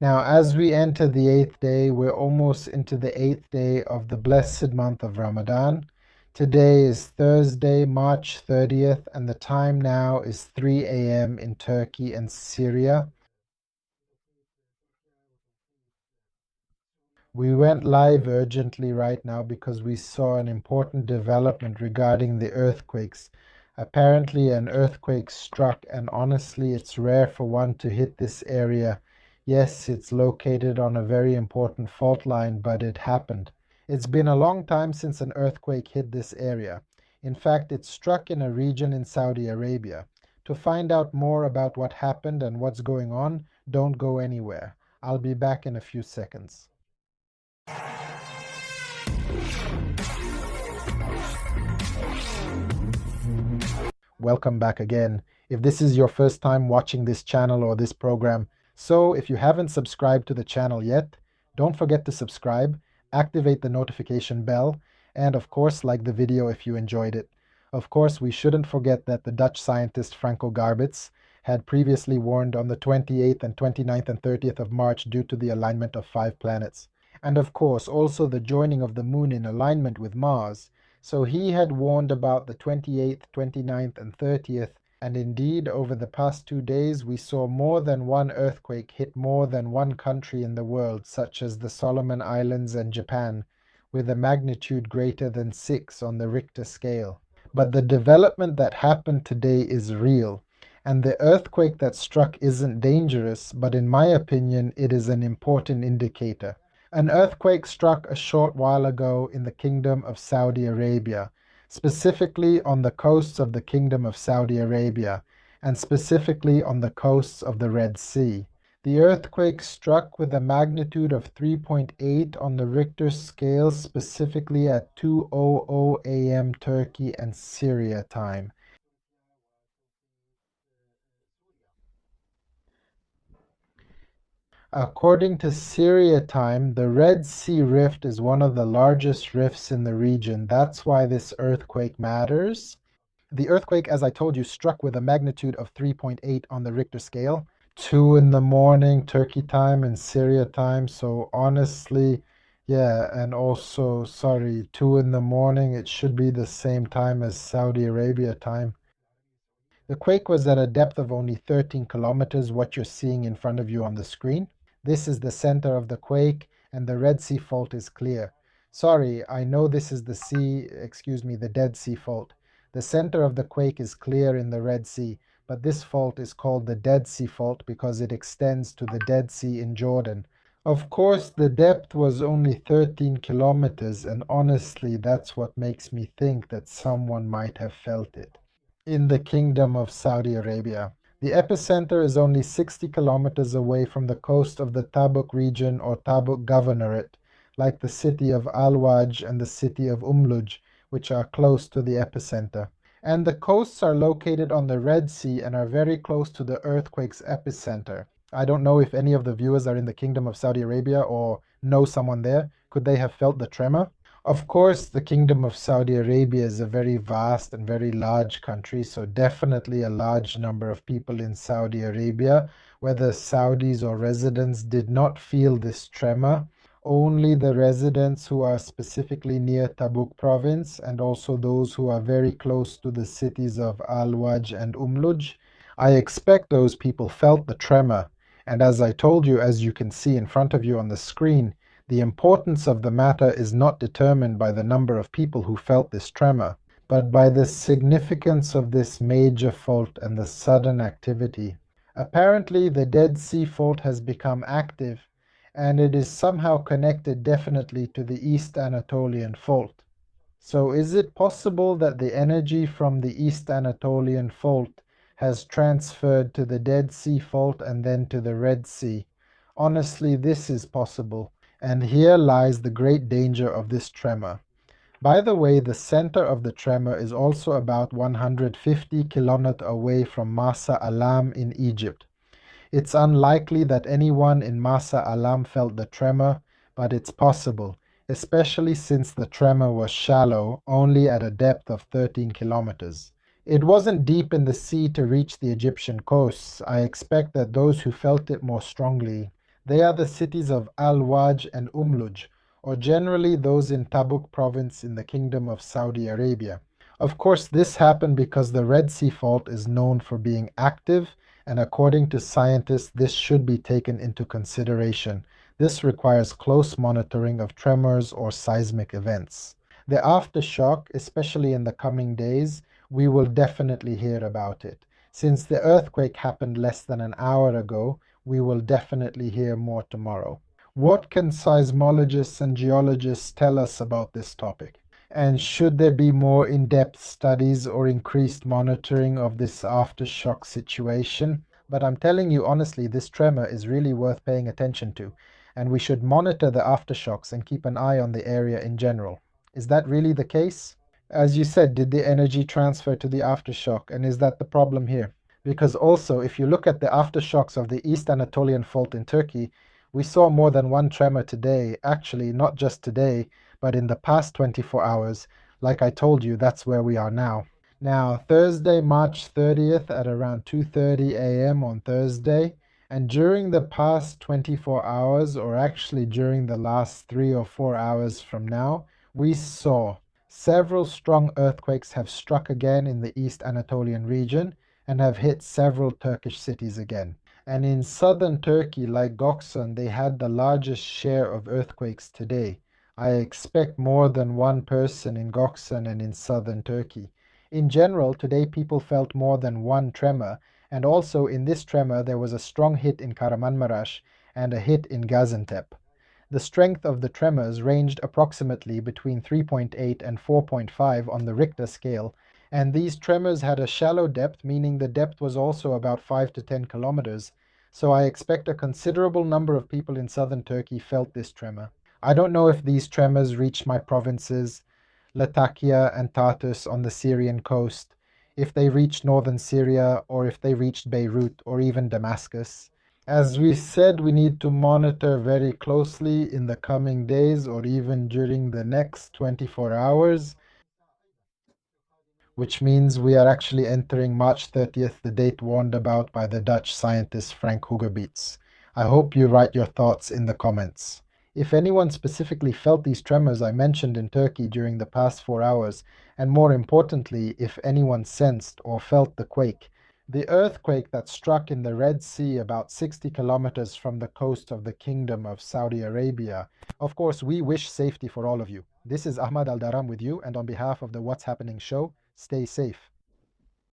Now, as we enter the 8th day, we're almost into the 8th day of the blessed month of Ramadan. Today is Thursday, March 30th, and the time now is 3 a.m. in Turkey and Syria. We went live urgently right now because we saw an important development regarding the earthquakes. Apparently, an earthquake struck, and honestly, it's rare for one to hit this area. Yes, it's located on a very important fault line, but it happened. It's been a long time since an earthquake hit this area. In fact, it struck in a region in Saudi Arabia. To find out more about what happened and what's going on, don't go anywhere. I'll be back in a few seconds. Welcome back again. If this is your first time watching this channel or this program, so if you haven't subscribed to the channel yet, don't forget to subscribe, activate the notification bell, and of course like the video if you enjoyed it. Of course, we shouldn't forget that the Dutch scientist Franco Garbitz had previously warned on the 28th and 29th and 30th of March due to the alignment of 5 planets. And of course, also the joining of the moon in alignment with Mars. So he had warned about the 28th, 29th, and 30th, and indeed, over the past 2 days, we saw more than one earthquake hit more than one country in the world, such as the Solomon Islands and Japan, with a magnitude greater than 6 on the Richter scale. But the development that happened today is real, and the earthquake that struck isn't dangerous, but in my opinion, it is an important indicator. An earthquake struck a short while ago in the Kingdom of Saudi Arabia, specifically on the coasts of the Kingdom of Saudi Arabia, and specifically on the coasts of the Red Sea. The earthquake struck with a magnitude of 3.8 on the Richter scale, specifically at 2:00 a.m. Turkey and Syria time. According to Syria time, the Red Sea Rift is one of the largest rifts in the region. That's why this earthquake matters. The earthquake, as I told you, struck with a magnitude of 3.8 on the Richter scale. 2 in the morning, Turkey time and Syria time. So honestly, yeah, and also, sorry, 2 in the morning, it should be the same time as Saudi Arabia time. The quake was at a depth of only 13 kilometers, what you're seeing in front of you on the screen. This is the center of the quake, and the Red Sea Fault is clear. Sorry, I know this is the Dead Sea Fault. The center of the quake is clear in the Red Sea, but this fault is called the Dead Sea Fault because it extends to the Dead Sea in Jordan. Of course, the depth was only 13 kilometers, and honestly, that's what makes me think that someone might have felt it. In the Kingdom of Saudi Arabia. The epicenter is only 60 kilometers away from the coast of the Tabuk region or Tabuk Governorate, like the city of Al-Waj and the city of Umluj, which are close to the epicenter. And the coasts are located on the Red Sea and are very close to the earthquake's epicenter. I don't know if any of the viewers are in the Kingdom of Saudi Arabia or know someone there. Could they have felt the tremor? Of course, the Kingdom of Saudi Arabia is a very vast and very large country, so definitely a large number of people in Saudi Arabia, whether Saudis or residents, did not feel this tremor. Only the residents who are specifically near Tabuk province and also those who are very close to the cities of Al-Waj and Umluj. I expect those people felt the tremor. And as I told you, as you can see in front of you on the screen, the importance of the matter is not determined by the number of people who felt this tremor, but by the significance of this major fault and the sudden activity. Apparently, the Dead Sea Fault has become active, and it is somehow connected definitely to the East Anatolian Fault. So is it possible that the energy from the East Anatolian Fault has transferred to the Dead Sea Fault and then to the Red Sea? Honestly, this is possible. And here lies the great danger of this tremor. By the way, the center of the tremor is also about 150 kilometers away from Marsa Alam in Egypt. It's unlikely that anyone in Marsa Alam felt the tremor, but it's possible, especially since the tremor was shallow, only at a depth of 13 kilometers. It wasn't deep in the sea to reach the Egyptian coasts. I expect that those who felt it more strongly, They are the cities of Al-Waj and Umluj, or generally those in Tabuk province in the Kingdom of Saudi Arabia. Of course, this happened because the Red Sea Fault is known for being active, and according to scientists, this should be taken into consideration. This requires close monitoring of tremors or seismic events. The aftershock, especially in the coming days, we will definitely hear about it. Since the earthquake happened less than an hour ago, we will definitely hear more tomorrow. What can seismologists and geologists tell us about this topic? And should there be more in depth studies or increased monitoring of this aftershock situation? But I'm telling you honestly, this tremor is really worth paying attention to, and we should monitor the aftershocks and keep an eye on the area in general. Is that really the case? As you said, did the energy transfer to the aftershock, and is that the problem here? Because also, if you look at the aftershocks of the East Anatolian Fault in Turkey, we saw more than one tremor today. Actually, not just today, but in the past 24 hours. Like I told you, that's where we are now. Now, Thursday, March 30th at around 2:30 a.m. on Thursday, and during the past 24 hours, or actually during the last 3 or 4 hours from now, we saw several strong earthquakes have struck again in the East Anatolian region and have hit several Turkish cities again. And in southern Turkey, like Goksun, they had the largest share of earthquakes today. I expect more than one person in Goksun and in southern Turkey. In general, today people felt more than one tremor, and also in this tremor there was a strong hit in Kahramanmaraş and a hit in Gaziantep. The strength of the tremors ranged approximately between 3.8 and 4.5 on the Richter scale, and these tremors had a shallow depth, meaning the depth was also about 5 to 10 kilometers, so I expect a considerable number of people in southern Turkey felt this tremor. I don't know if these tremors reached my provinces, Latakia and Tartus on the Syrian coast, if they reached northern Syria, or if they reached Beirut or even Damascus. As we said, we need to monitor very closely in the coming days or even during the next 24 hours, which means we are actually entering March 30th, the date warned about by the Dutch scientist Frank Hugerbeets. I hope you write your thoughts in the comments. If anyone specifically felt these tremors I mentioned in Turkey during the past 4 hours, and more importantly, if anyone sensed or felt the quake, the earthquake that struck in the Red Sea about 60 kilometers from the coast of the Kingdom of Saudi Arabia. Of course, we wish safety for all of you. This is Ahmad Al-Daram with you, and on behalf of the What's Happening show, stay safe.